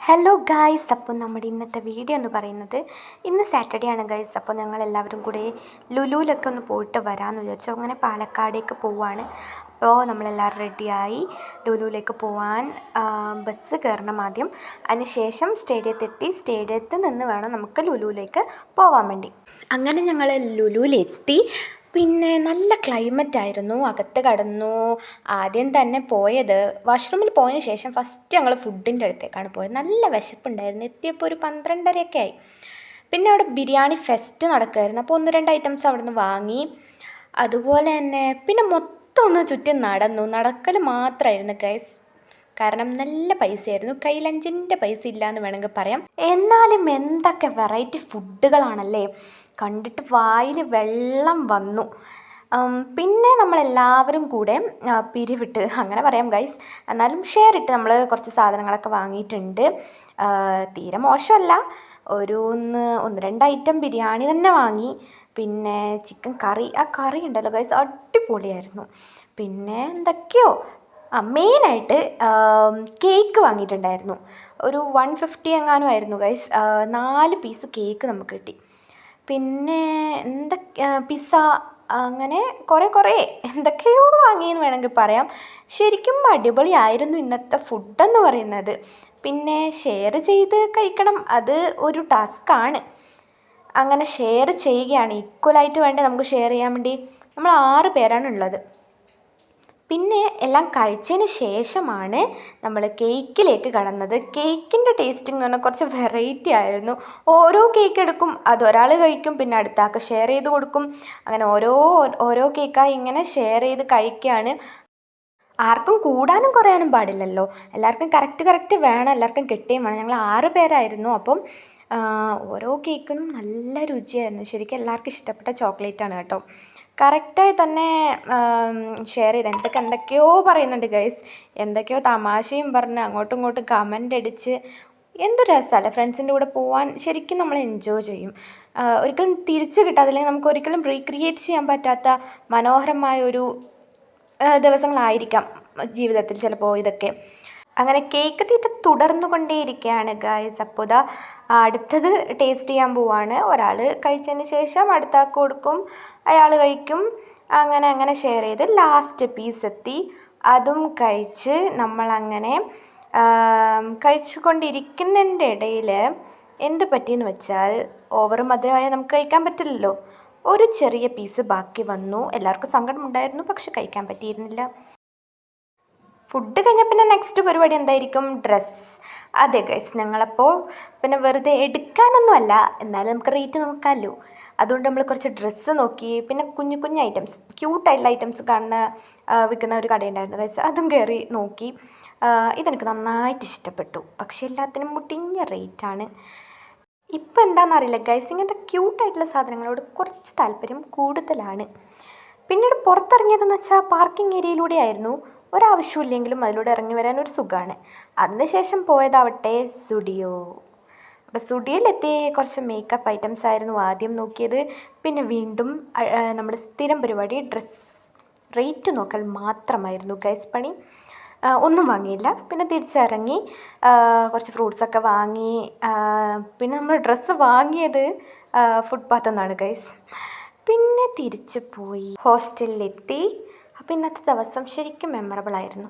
Hello guys, അപ്പോൾ നമ്മുടെ ഇന്നത്തെ വീഡിയോ എന്ന് പറയുന്നത് ഇന്ന് സാറ്റർഡേ ആണ് ഗായ്സ്. അപ്പോൾ ഞങ്ങളെല്ലാവരും കൂടെ ലുലുവിലൊക്കെ ഒന്ന് പോയിട്ട് വരാമെന്ന് വിചാരിച്ചു. അങ്ങനെ പാലക്കാടേക്ക് പോവാണ്. അപ്പോൾ നമ്മളെല്ലാവരും റെഡിയായി ലുലുവിലേക്ക് പോവാൻ ബസ് കയറണം ആദ്യം. അതിനുശേഷം സ്റ്റേഡിയത്തിൽ നിന്ന് വേണം നമുക്ക് ലുലുവിലേക്ക് പോകാൻ വേണ്ടി. അങ്ങനെ ഞങ്ങൾ ലുലുവിലെത്തി. പിന്നെ നല്ല ക്ലൈമറ്റ് ആയിരുന്നു. അകത്ത് കടന്നു. ആദ്യം തന്നെ പോയത് വാഷ്റൂമിൽ പോയതിന് ശേഷം ഫസ്റ്റ് ഞങ്ങൾ ഫുഡിൻ്റെ അടുത്തേക്കാണ് പോയത്. നല്ല വിശപ്പുണ്ടായിരുന്നു. എത്തിയപ്പോൾ ഒരു 12:30 ആയി. പിന്നെ അവിടെ ബിരിയാണി ഫെസ്റ്റ് നടക്കുമായിരുന്നു. അപ്പോൾ 1-2 ഐറ്റംസ് അവിടെ നിന്ന് വാങ്ങി. അതുപോലെ തന്നെ പിന്നെ മൊത്തം ഒന്ന് ചുറ്റി നടക്കൽ മാത്രമായിരുന്നു ഗൈസ്. കാരണം നല്ല പൈസയായിരുന്നു. കയ്യിൽ 5 പൈസ ഇല്ല എന്ന് വേണമെങ്കിൽ പറയാം. എന്നാലും എന്തൊക്കെ വെറൈറ്റി ഫുഡുകളാണല്ലേ. കണ്ടിട്ട് വായിൽ വെള്ളം വന്നു. പിന്നെ നമ്മളെല്ലാവരും കൂടെ പിരിവിട്ട് അങ്ങനെ പറയാം ഗൈസ്. എന്നാലും ഷെയർ ഇട്ട് നമ്മൾ കുറച്ച് സാധനങ്ങളൊക്കെ വാങ്ങിയിട്ടുണ്ട്. തീരെ മോശമല്ല. 1-2 ഐറ്റം ബിരിയാണി തന്നെ വാങ്ങി. പിന്നെ ചിക്കൻ കറി, ആ കറി ഉണ്ടല്ലോ ഗൈസ്, അടിപൊളിയായിരുന്നു. പിന്നെ എന്തൊക്കെയോ മെയിനായിട്ട് കേക്ക് വാങ്ങിയിട്ടുണ്ടായിരുന്നു. ഒരു 150 എങ്ങാനും ആയിരുന്നു ഗൈസ്. 4 പീസ് കേക്ക് നമുക്ക് കിട്ടി. പിന്നെ പിസ്സ, അങ്ങനെ കുറേ എന്തൊക്കെയോ വാങ്ങിയെന്ന് വേണമെങ്കിൽ പറയാം. ശരിക്കും അടിപൊളിയായിരുന്നു ഇന്നത്തെ ഫുഡെന്ന് പറയുന്നത്. പിന്നെ ഷെയർ ചെയ്ത് കഴിക്കണം, അത് ഒരു ടാസ്ക്കാണ്. അങ്ങനെ ഷെയർ ചെയ്യുകയാണ്. ഈക്വലായിട്ട് വേണ്ടേ നമുക്ക് ഷെയർ ചെയ്യാൻ വേണ്ടി. നമ്മൾ 6 പേരാണ് ഉള്ളത്. പിന്നെ എല്ലാം കഴിച്ചതിന് ശേഷമാണ് നമ്മൾ കേക്കിലേക്ക് കടന്നത്. കേക്കിൻ്റെ ടേസ്റ്റിംഗ് എന്ന് പറഞ്ഞാൽ കുറച്ച് വെറൈറ്റി ആയിരുന്നു. ഓരോ കേക്ക് എടുക്കും, അതൊരാൾ കഴിക്കും, പിന്നെ അടുത്ത ആൾക്ക് ഷെയർ ചെയ്ത് കൊടുക്കും. അങ്ങനെ ഓരോ കേക്കായി ഇങ്ങനെ ഷെയർ ചെയ്ത് കഴിക്കുകയാണ്. ആർക്കും കൂടാനും കുറയാനും പാടില്ലല്ലോ. എല്ലാവർക്കും കറക്റ്റ് വേണം, എല്ലാവർക്കും കിട്ടുകയും വേണം. ഞങ്ങൾ 6 പേരായിരുന്നു. അപ്പം ഓരോ കേക്കിനും നല്ല രുചിയായിരുന്നു. ശരിക്കും എല്ലാവർക്കും ഇഷ്ടപ്പെട്ട ചോക്ലേറ്റാണ് കേട്ടോ. കറക്റ്റായി തന്നെ ഷെയർ ചെയ്ത് എന്തൊക്കെയോ പറയുന്നുണ്ട് ഗൈസ്. എന്തൊക്കെയോ തമാശയും പറഞ്ഞ് അങ്ങോട്ടും ഇങ്ങോട്ടും കമൻ്റ് അടിച്ച് എന്ത് രസമല്ലേ ഫ്രണ്ട്സിൻ്റെ കൂടെ പോകാൻ. ശരിക്കും നമ്മൾ എൻജോയ് ചെയ്യും. ഒരിക്കലും തിരിച്ച് കിട്ടാതില്ലെങ്കിൽ നമുക്ക് ഒരിക്കലും റീക്രിയേറ്റ് ചെയ്യാൻ പറ്റാത്ത മനോഹരമായൊരു ദിവസങ്ങളായിരിക്കാം ജീവിതത്തിൽ ചിലപ്പോൾ ഇതൊക്കെ. അങ്ങനെ കേക്ക് തീറ്റ തുടർന്നു കൊണ്ടേയിരിക്കുകയാണ് ഗായ്സ്. അപ്പോൾ അടുത്തത് ടേസ്റ്റ് ചെയ്യാൻ പോവാണ്. ഒരാൾ കഴിച്ചതിന് ശേഷം അടുത്ത ആൾക്ക് കൊടുക്കും, അയാൾ കഴിക്കും. അങ്ങനെ ഷെയർ ചെയ്ത് ലാസ്റ്റ് പീസ് എത്തി. അതും കഴിച്ച് നമ്മളങ്ങനെ കഴിച്ചു കൊണ്ടിരിക്കുന്നതിൻ്റെ ഇടയിൽ എന്ത് പറ്റിയെന്ന് വെച്ചാൽ, ഓവർ മധുരമായ നമുക്ക് കഴിക്കാൻ പറ്റില്ലല്ലോ. ഒരു ചെറിയ പീസ് ബാക്കി വന്നു. എല്ലാവർക്കും സങ്കടമുണ്ടായിരുന്നു, പക്ഷെ കഴിക്കാൻ പറ്റിയിരുന്നില്ല. ഫുഡ് കഴിഞ്ഞാൽ പിന്നെ നെക്സ്റ്റ് പരിപാടി എന്തായിരിക്കും? ഡ്രസ്സ്. അതെ ഗൈസ്, ഞങ്ങളപ്പോൾ പിന്നെ വെറുതെ എടുക്കാനൊന്നുമല്ല, എന്നാലും നമുക്ക് റേറ്റ് നോക്കാമല്ലോ. അതുകൊണ്ട് നമ്മൾ കുറച്ച് ഡ്രസ്സ് നോക്കി. പിന്നെ കുഞ്ഞു ഐറ്റംസ്, ക്യൂട്ടായിട്ടുള്ള ഐറ്റംസ് വിൽക്കുന്ന ഒരു കടയുണ്ടായിരുന്നു ഗൈസ്. അതും കയറി നോക്കി. ഇതെനിക്ക് നന്നായിട്ട് ഇഷ്ടപ്പെട്ടു. പക്ഷേ എല്ലാത്തിനും മുട്ടിഞ്ഞ റേറ്റാണ്. ഇപ്പം എന്താണെന്നറിയില്ല ഗൈസ്, ഇങ്ങനത്തെ ക്യൂട്ടായിട്ടുള്ള സാധനങ്ങളോട് കുറച്ച് താല്പര്യം കൂടുതലാണ്. പിന്നീട് പുറത്തിറങ്ങിയതെന്ന് വെച്ചാൽ പാർക്കിംഗ് ഏരിയയിലൂടെ ആയിരുന്നു. ഒരാവശ്യമില്ലെങ്കിലും അതിലൂടെ ഇറങ്ങി വരാൻ ഒരു സുഖമാണ്. അതിനുശേഷം പോയതാവട്ടെ സ്റ്റുഡിയോ. അപ്പോൾ സ്റ്റുഡിയോയിലെത്തി കുറച്ച് മേക്കപ്പ് ഐറ്റംസ് ആയിരുന്നു ആദ്യം നോക്കിയത്. പിന്നെ വീണ്ടും നമ്മുടെ സ്ഥിരം പരിപാടി ഡ്രസ്സ് റേറ്റ് നോക്കൽ മാത്രമായിരുന്നു ഗൈസ് പണി. ഒന്നും വാങ്ങിയില്ല. പിന്നെ തിരിച്ചിറങ്ങി കുറച്ച് ഫ്രൂട്ട്സൊക്കെ വാങ്ങി. പിന്നെ നമ്മൾ ഡ്രസ്സ് വാങ്ങിയത് ഫുട്പാത്തിൽ നിന്നാണ് ഗൈസ്. പിന്നെ തിരിച്ച് പോയി ഹോസ്റ്റലിലെത്തി. അപ്പോൾ ഇന്നത്തെ ദിവസം ശരിക്കും മെമ്മറബിൾ ആയിരുന്നു.